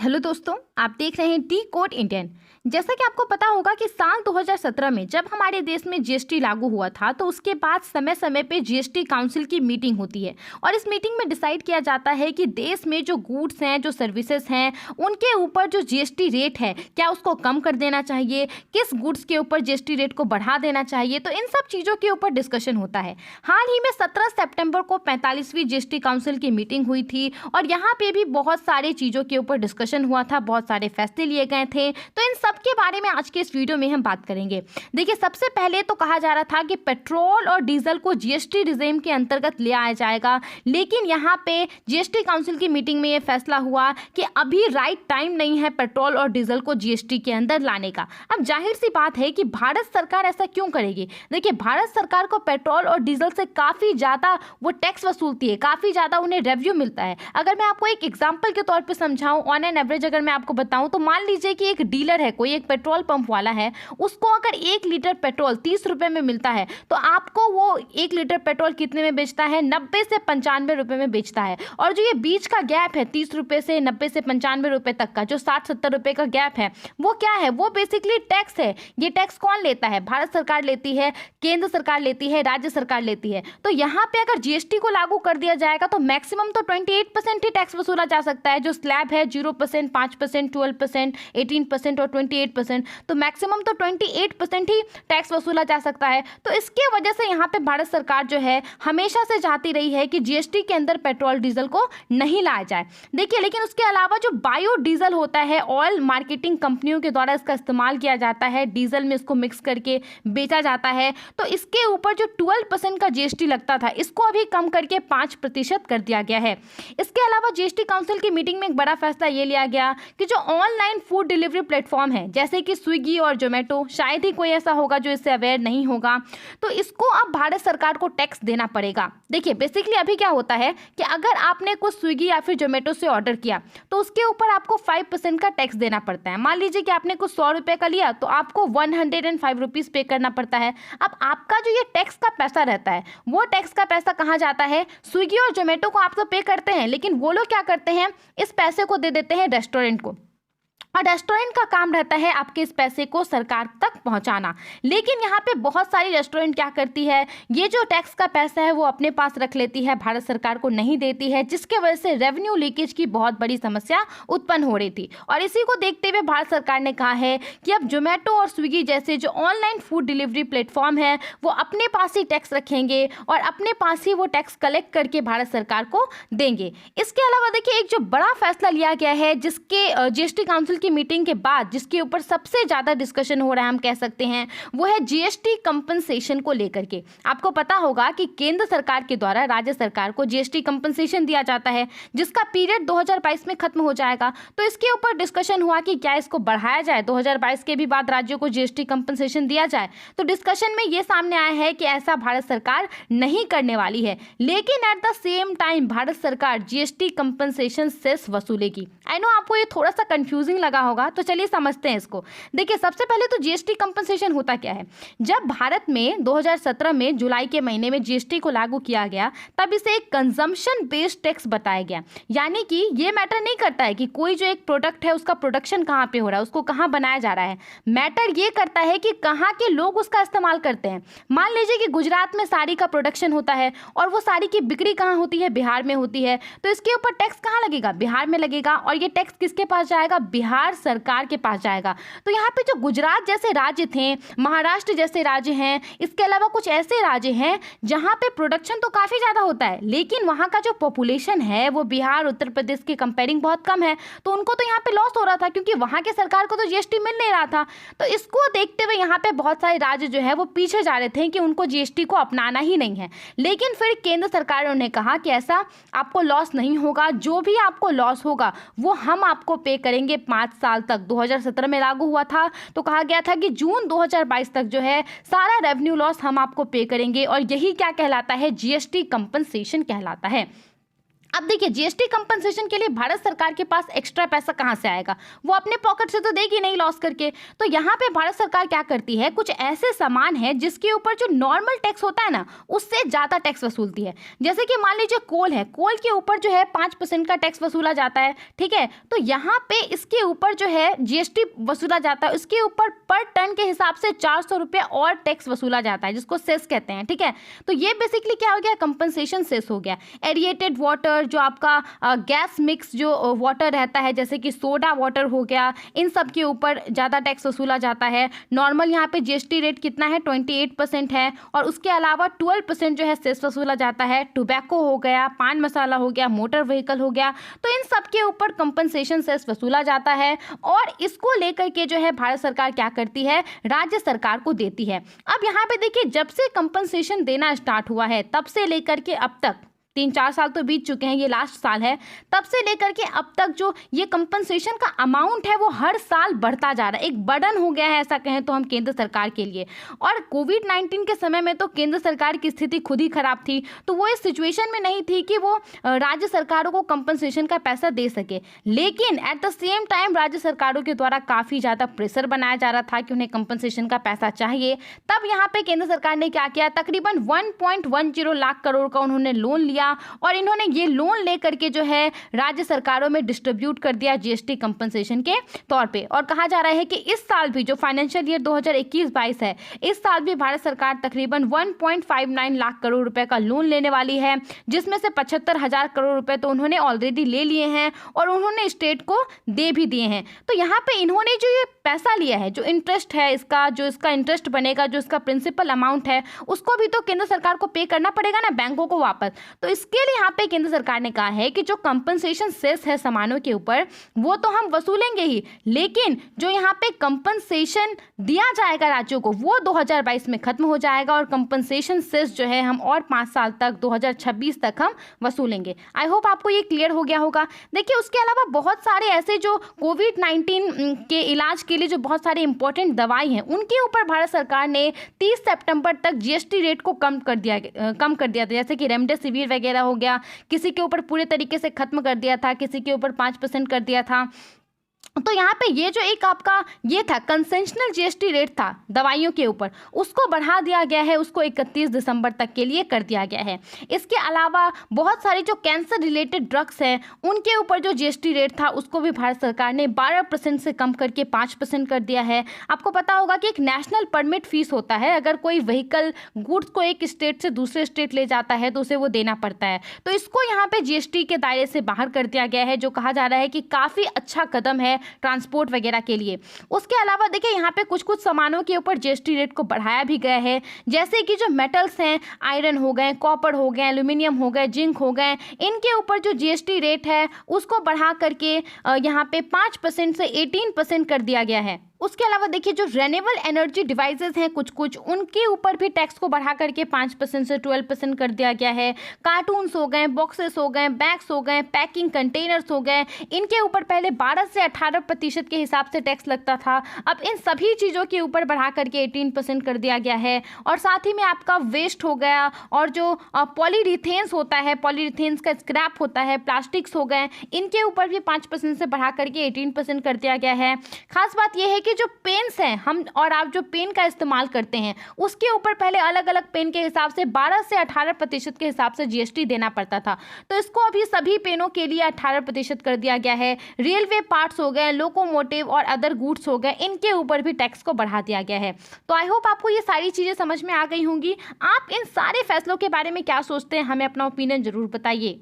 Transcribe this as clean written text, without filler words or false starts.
Hello दोस्तों, आप देख रहे हैं डी कोड इंडियन। जैसा कि आपको पता होगा कि साल 2017 में जब हमारे देश में जीएसटी लागू हुआ था तो उसके बाद समय समय पे जीएसटी काउंसिल की मीटिंग होती है और इस मीटिंग में डिसाइड किया जाता है कि देश में जो गुड्स हैं, जो सर्विसेज हैं, उनके ऊपर जो जीएसटी रेट है क्या उसको कम कर देना चाहिए, किस गुड्स के ऊपर जीएसटी रेट को बढ़ा देना चाहिए। तो इन सब चीज़ों के ऊपर डिस्कशन होता है। हाल ही में 17 सितंबर को 45वीं जीएसटी काउंसिल की मीटिंग हुई थी और यहाँ पे भी बहुत सारी चीज़ों के ऊपर डिस्कशन हुआ था, बहुत सारे फैसले लिए गए थे। तो इन सब के बारे में आज के इस वीडियो में हम बात करेंगे। देखिए, सबसे पहले तो कहा जा रहा था कि पेट्रोल और डीजल को जीएसटी रिजीम के अंतर्गत ले आया जाएगा, लेकिन यहाँ पे जीएसटी काउंसिल की मीटिंग में ये फैसला हुआ कि अभी राइट टाइम नहीं है पेट्रोल और डीजल को जीएसटी के अंदर लाने का। अब जाहिर सी बात है कि भारत सरकार ऐसा क्यों करेगी। देखिए, भारत सरकार को पेट्रोल और डीजल से काफ़ी ज़्यादा वो टैक्स वसूलती है, काफ़ी ज़्यादा उन्हें रेवेन्यू मिलता है। अगर मैं आपको एक एग्जाम्पल के तौर पर समझाऊँ, ऑन एन एवरेज अगर मैं आपको बताऊँ तो मान लीजिए कि एक डीलर है, कोई एक पेट्रोल पंप वाला है, उसको अगर 1 लीटर पेट्रोल 30 रुपए में मिलता है तो आपको वो 1 लीटर पेट्रोल कितने में बेचता है, 90 से 95 रुपए में बेचता है। और जो ये बीच का गैप है 30 रुपए से 90 से 95 रुपए तक का, जो 60-70 रुपए का गैप है, वो क्या है, वो बेसिकली टैक्स है। ये टैक्स कौन लेता है? भारत सरकार लेती है, केंद्र सरकार लेती है, राज्य सरकार लेती है। तो यहाँ पे अगर जीएसटी को लागू कर दिया जाएगा तो मैक्सिमम तो 28% ही टैक्स वसूला जा सकता है। जो स्लैब है 0%, 5%, 12%, 18% और 28%, तो मैक्सिमम तो 28% ही टैक्स वसूला जा सकता है। तो इसके वजह से यहाँ पे भारत सरकार जो है हमेशा से चाहती रही है कि जीएसटी के अंदर पेट्रोल डीजल को नहीं लाया जाए। देखिए, लेकिन उसके अलावा जो बायो डीजल होता है, ऑयल मार्केटिंग कंपनियों के द्वारा इसका इस्तेमाल किया जाता है, डीजल में इसको मिक्स करके बेचा जाता है, तो इसके ऊपर जो 12% का जीएसटी लगता था, इसको अभी कम करके 5% कर दिया गया है। इसके अलावा जीएसटी काउंसिल की मीटिंग में एक बड़ा फैसला ये लिया गया कि जो ऑनलाइन फूड डिलीवरी प्लेटफॉर्म है जैसे कि स्विगी और जोमेटो, शायद ही कोई ऐसा होगा जो इससे अवेयर नहीं होगा, तो इसको अब भारत सरकार को टैक्स देना पड़ेगा। देखिए, बेसिकली अभी क्या होता है कि अगर आपने कुछ स्विगी या फिर जोमेटो से ऑर्डर किया तो उसके ऊपर आपको 5% का टैक्स देना पड़ता है। मान लीजिए कि आपने कुछ 100 रुपये का लिया तो आपको 105 रुपीज़ पे करना पड़ता है। अब आपका जो ये टैक्स का पैसा रहता है, वो टैक्स का पैसा कहाँ जाता है? स्विगी और जोमेटो को आप तो पे करते हैं, लेकिन वो लोग क्या करते हैं, इस पैसे को दे देते हैं रेस्टोरेंट को, और रेस्टोरेंट का काम रहता है आपके इस पैसे को सरकार तक पहुंचाना। लेकिन यहाँ पे बहुत सारी रेस्टोरेंट क्या करती है, ये जो टैक्स का पैसा है वो अपने पास रख लेती है, भारत सरकार को नहीं देती है, जिसके वजह से रेवेन्यू लीकेज की बहुत बड़ी समस्या उत्पन्न हो रही थी। और इसी को देखते हुए भारत सरकार ने कहा है कि अब जोमेटो और स्विगी जैसे जो ऑनलाइन फूड डिलीवरी प्लेटफॉर्म है वो अपने पास ही टैक्स रखेंगे और अपने पास ही वो टैक्स कलेक्ट करके भारत सरकार को देंगे। इसके अलावा देखिए, एक जो बड़ा फैसला लिया गया है जिसके जीएसटी काउंसिल की मीटिंग के बाद जिसके ऊपर सबसे ज्यादा डिस्कशन हो रहा है, हम कह सकते हैं, वो है जीएसटी कंपनसेशन को लेकर के। आपको पता होगा कि केंद्र सरकार के द्वारा राज्य सरकार को जीएसटी कंपनसेशन दिया जाता है जिसका पीरियड 2022 में खत्म हो जाएगा। तो इसके ऊपर डिस्कशन हुआ कि क्या इसको बढ़ाया जाए, 2022 के भी बाद राज्यों को जीएसटी कंपनसेशन दिया जाए। तो डिस्कशन में ये सामने आया है कि ऐसा भारत सरकार नहीं करने वाली है, लेकिन at the same time Bharat सरकार जीएसटी कंपनसेशन सेस वसूलेगी। आई नो आपको ये थोड़ा सा कंफ्यूजिंग लगा होगा, तो चलिए समझते हैं इसको। देखिए, सबसे पहले तो जीएसटी कंपनसेशन होता क्या है। जब भारत में 2017 में जुलाई के महीने में जीएसटी को लागू किया गया तब इसे एक कंजम्पशन बेस्ड टैक्स बताया गया। यानी कि ये मैटर नहीं करता है कि कोई जो एक प्रोडक्ट है उसका प्रोडक्शन कहाँ पे हो रहा है, उसको कहाँ बनाया जा रहा है। मैटर ये करता है कि कहाँ के लोग उसका इस्तेमाल करते हैं। मान लीजिए कि गुजरात में साड़ी का प्रोडक्शन होता है और वो साड़ी की बिक्री कहाँ होती है, बिहार में होती है, तो इसके ऊपर टैक्स कहाँ लगेगा, बिहार में लगेगा। और ये टैक्स किसके पास जाएगा, बिहार सरकार के पास जाएगा। तो यहाँ पे जो गुजरात जैसे राज्य थे, महाराष्ट्र जैसे राज्य हैं, इसके अलावा कुछ ऐसे राज्य हैं जहाँ पे प्रोडक्शन तो काफ़ी ज़्यादा होता है लेकिन वहाँ का जो पॉपुलेशन है वो बिहार उत्तर प्रदेश के कंपेयरिंग बहुत कम है, तो उनको तो यहाँ पे लॉस हो रहा था क्योंकि वहाँ के सरकार को तो जीएसटी मिल नहीं रहा था। तो इसको देखते हुए यहाँ पे बहुत सारे राज्य जो है वो पीछे जा रहे थे कि उनको जीएसटी को अपनाना ही नहीं है। लेकिन फिर केंद्र सरकार ने कहा कि ऐसा आपको लॉस नहीं होगा, जो भी आपको लॉस होगा वो हम आपको पे करेंगे 5 साल तक। 2017 में लागू हुआ था तो कहा गया था कि जून 2022 तक जो है सारा रेवेन्यू लॉस हम आपको पे करेंगे, और यही क्या कहलाता है, जीएसटी कंपनसेशन कहलाता है। अब देखिए जीएसटी कंपनसेशन के लिए भारत सरकार के पास एक्स्ट्रा पैसा कहाँ से आएगा, वो अपने पॉकेट से तो देगी नहीं लॉस करके। तो यहाँ पे भारत सरकार क्या करती है, कुछ ऐसे सामान है जिसके ऊपर जो नॉर्मल टैक्स होता है ना उससे ज़्यादा टैक्स वसूलती है। जैसे कि मान लीजिए कोल है, कोल के ऊपर जो है 5% का टैक्स वसूला जाता है, ठीक है। तो यहाँ पे इसके ऊपर जो है जीएसटी वसूला जाता है, उसके ऊपर पर टन के हिसाब से 400 रुपये और टैक्स वसूला जाता है, जिसको सेस कहते हैं, ठीक है। तो ये बेसिकली क्या हो गया, कंपनसेशन सेस हो गया। एरिएटेड वाटर, जो आपका गैस मिक्स जो वाटर रहता है जैसे कि सोडा वाटर हो गया, इन सब के ऊपर ज़्यादा टैक्स वसूला जाता है। नॉर्मल यहाँ पे जीएसटी रेट कितना है, 28% है, और उसके अलावा 12% जो है सेस वसूला जाता है। टोबैको हो गया, पान मसाला हो गया, मोटर व्हीकल हो गया, तो इन सब के ऊपर कंपनसेशन सेस वसूला जाता है और इसको लेकर के जो है भारत सरकार क्या करती है, राज्य सरकार को देती है। अब यहाँ पे देखिए जब से कंपनसेशन देना स्टार्ट हुआ है तब से लेकर के अब तक 3-4 साल तो बीत चुके हैं, ये लास्ट साल है, तब से लेकर के अब तक जो ये कंपनसेशन का अमाउंट है वो हर साल बढ़ता जा रहा है। एक बर्डन हो गया है ऐसा कहें तो हम केंद्र सरकार के लिए। और कोविड-19 के समय में तो केंद्र सरकार की स्थिति खुद ही खराब थी, तो वो इस सिचुएशन में नहीं थी कि वो राज्य सरकारों को कंपनसेशन का पैसा दे सके। लेकिन एट द सेम टाइम राज्य सरकारों के द्वारा काफ़ी ज़्यादा प्रेशर बनाया जा रहा था कि उन्हें कंपनसेशन का पैसा चाहिए। तब यहाँ पे केंद्र सरकार ने क्या किया, तकरीबन 1.10 लाख करोड़ का उन्होंने लोन लिया और इन्होंने ये लोन लेकर के जो है राज्य सरकारों में डिस्ट्रीब्यूट कर दिया जीएसटी कंपनसेशन के तौर पे। और कहा जा रहा है कि इस साल भी जो फाइनेंशियल ईयर 2021-22 है, इस साल भी भारत सरकार तकरीबन 1.59 लाख करोड़ रुपए का लोन लेने वाली है, जिसमें से 75,000 करोड़ रुपए तो उन्होंने ऑलरेडी ले लिए हैं और उन्होंने स्टेट को दे भी दिए हैं। तो यहाँ पे इन्होंने जो ये पैसा लिया है, जो इंटरेस्ट है इसका, जो इसका इंटरेस्ट बनेगा, जो इसका प्रिंसिपल अमाउंट है, उसको भी तो केंद्र सरकार को पे करना पड़ेगा ना बैंकों को वापस। तो इसके लिए यहाँ पे केंद्र सरकार ने कहा है कि जो कंपनसेशन सेस है सामानों के ऊपर वो तो हम वसूलेंगे ही, लेकिन जो यहाँ पे कंपनसेशन दिया जाएगा राज्यों को वो 2022 में खत्म हो जाएगा और कंपनसेशन सेस जो है हम और 5 साल तक 2026 तक हम वसूलेंगे। आई होप आपको ये क्लियर हो गया होगा। देखिए उसके अलावा बहुत सारे ऐसे जो कोविड-19 के इलाज के लिए जो बहुत सारी इंपॉर्टेंट दवाई हैं उनके ऊपर भारत सरकार ने 30 सितंबर तक जीएसटी रेट को कम कर दिया था। जैसे कि रेमडेसिविर वगैरह हो गया, किसी के ऊपर पूरे तरीके से खत्म कर दिया था, किसी के ऊपर 5% कर दिया था। तो यहाँ पे ये जो एक आपका ये था कंसेशनल जीएसटी रेट था दवाइयों के ऊपर, उसको बढ़ा दिया गया है, उसको 31 दिसंबर तक के लिए कर दिया गया है। इसके अलावा बहुत सारी जो कैंसर रिलेटेड ड्रग्स हैं उनके ऊपर जो जीएसटी रेट था उसको भी भारत सरकार ने 12% से कम करके 5% कर दिया है। आपको पता होगा कि एक नेशनल परमिट फीस होता है, अगर कोई व्हीकल गुड्स को एक स्टेट से दूसरे स्टेट ले जाता है तो उसे वो देना पड़ता है। तो इसको यहाँ पे जीएसटी के दायरे से बाहर कर दिया गया है, जो कहा जा रहा है कि काफ़ी अच्छा कदम है ट्रांसपोर्ट वगैरह के लिए। उसके अलावा देखिए यहाँ पे कुछ कुछ सामानों के ऊपर जीएसटी रेट को बढ़ाया भी गया है, जैसे कि जो मेटल्स हैं, आयरन हो गए, कॉपर हो गए, एल्यूमिनियम हो गए, जिंक हो गए, इनके ऊपर जो जीएसटी रेट है उसको बढ़ा करके यहाँ पे 5% से 18% कर दिया गया है। उसके अलावा देखिए जो रेन्यूएबल एनर्जी डिवाइसेस हैं कुछ कुछ, उनके ऊपर भी टैक्स को बढ़ा करके 5% से 12% कर दिया गया है। कार्टून्स हो गए, बॉक्सेस हो गए, बैग्स हो गए, पैकिंग कंटेनर्स हो गए, इनके ऊपर पहले 12 से 18% के हिसाब से टैक्स लगता था, अब इन सभी चीज़ों के ऊपर बढ़ा करके 18% कर दिया गया है। और साथ ही में आपका वेस्ट हो गया और जो पॉलीरीथेन्स होता है, पॉलीरीथेन्स का स्क्रैप होता है, प्लास्टिक्स हो गए, इनके ऊपर भी 5% से बढ़ा करके 18% कर दिया गया है। खास बात यह है कि जो पेन्स हैं हम और आप जो पेन का इस्तेमाल करते हैं उसके ऊपर पहले अलग अलग पेन के हिसाब से 12 से 18% के हिसाब से जीएसटी देना पड़ता था, तो इसको अभी सभी पेनों के लिए 18% कर दिया गया है। रेलवे पार्ट्स हो गए, लोकोमोटिव और अदर गुड्स हो गए, इनके ऊपर भी टैक्स को बढ़ा दिया गया है। तो आई होप आपको ये सारी चीज़ें समझ में आ गई होंगी। आप इन सारे फैसलों के बारे में क्या सोचते हैं, हमें अपना ओपिनियन जरूर बताइए।